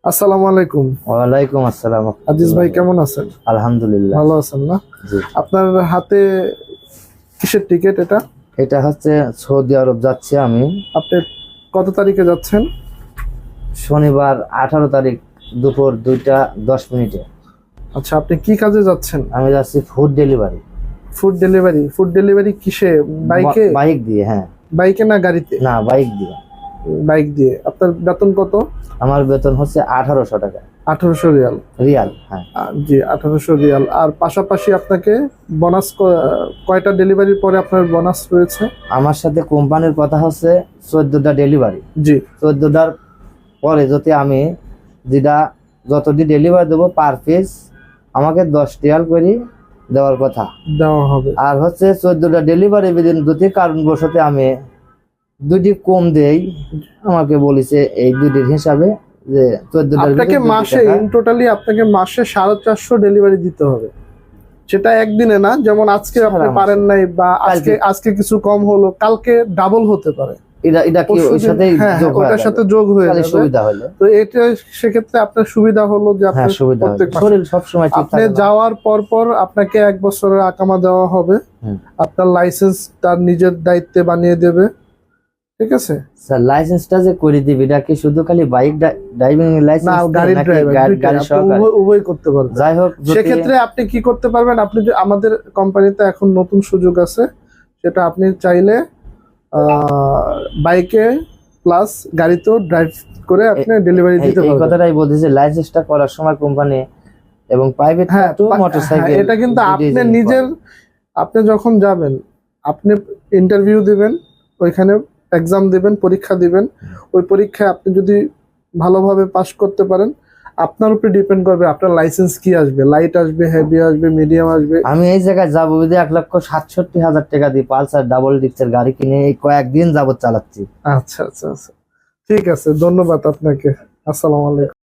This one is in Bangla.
আসসালামু আলাইকুম। ওয়ালাইকুম আসসালাম। আজিজ ভাই কেমন আছেন? আলহামদুলিল্লাহ ভালো আছেন না? জি। আপনার হাতে কিসের টিকিট এটা? এটা হচ্ছে সৌদি আরব যাচ্ছি আমি। আপনি কত তারিখে যাচ্ছেন? শনিবার 18 তারিখ দুপুর 2টা 10 মিনিটে। আচ্ছা, আপনি কি কাজে যাচ্ছেন? আমি যাচ্ছি food delivery. Food delivery. Food delivery কিসে? বাইকে? বাইক দিয়ে, হ্যাঁ। বাইকে না গাড়িতে? না, বাইক দিয়ে। বাইক দিয়ে। আপনার বেতন কত? আমার বেতন হচ্ছে 1800 টাকা 1800 রিয়াল। রিয়াল, হ্যাঁ। জি, 1800 রিয়াল। আর পাশাপাশি আপনাকে বোনাস কয়টা ডেলিভারির পরে আপনার বোনাস রয়েছে? আমার সাথে কোম্পানির কথা হচ্ছে 14টা ডেলিভারি। জি। 14টার পরে যদি আমি যতটি ডেলিভারি দেবো পার পিস আমাকে 10 রিয়াল করে দেওয়ার কথা দেওয়া হবে। আর হচ্ছে 14টা ডেলিভারি বিদিন যদি কারণবশত আমি দুটি কম দেই, আমাকে বলেছে এই দুটির হিসাবে যে 14টার আপনাকে মাসে ইন টোটালি আপনাকে মাসে 450 ডেলিভারি দিতে হবে। সেটা একদিনে না, যেমন আজকে আপনি পারেন নাই বা আজকে কিছু কম হলো, কালকে ডাবল হতে পারে। এটা কি ওই সাথেই যোগ হয়ে ওটার সাথে যোগ হয়ে যাবে, সুবিধা হলো। তো এটা সেক্ষেত্রে আপনার সুবিধা হলো যে আপনার শরীর সব সময় ঠিক আপনি যাওয়ার পর আপনাকে 1 বছরের আকামা দেওয়া হবে। আপনার লাইসেন্স তার নিজের দায়িত্বে বানিয়ে দেবে। ঠিক আছে স্যার, লাইসেন্সটা যে করে দিবি এটা কি শুধু খালি বাইক ড্রাইভিং লাইসেন্স না, গাড়ি ড্রাইভার উভয় করতে পারবেন। যাই হোক, সেক্ষেত্রে আপনি কি করতে পারবেন, আপনি আমাদের কোম্পানিতে এখন নতুন সুযোগ আছে, সেটা আপনি চাইলে বাইকে প্লাস গাড়িতেও ড্রাইভ করে আপনি ডেলিভারি দিতে পারবেন। এই কথাটাই বলতেছি, লাইসেন্সটা করার সময় কোম্পানি এবং প্রাইভেট মোটরসাইকেল, এটা কিন্তু আপনি নিজের, আপনি যখন যাবেন আপনি ইন্টারভিউ দিবেন, ওইখানে এক্সাম দিবেন, পরীক্ষা দিবেন। ওই পরীক্ষায় আপনি যদি ভালোভাবে পাশ করতে পারেন, আপনার উপরে ডিপেন্ড করবে আপনার লাইসেন্স কি আসবে, লাইট আসবে, হেভি আসবে, মিডিয়াম আসবে। আমি এই জায়গায় যাবো বুঝে 1,67,000 টাকা দিয়ে পালসার ডাবল ডিস্কের গাড়ি কিনে এই কয়েকদিন যাবত চালাচ্ছি। আচ্ছা আচ্ছা আচ্ছা, ঠিক আছে, ধন্যবাদ আপনাকে। আসসালামু আলাইকুম।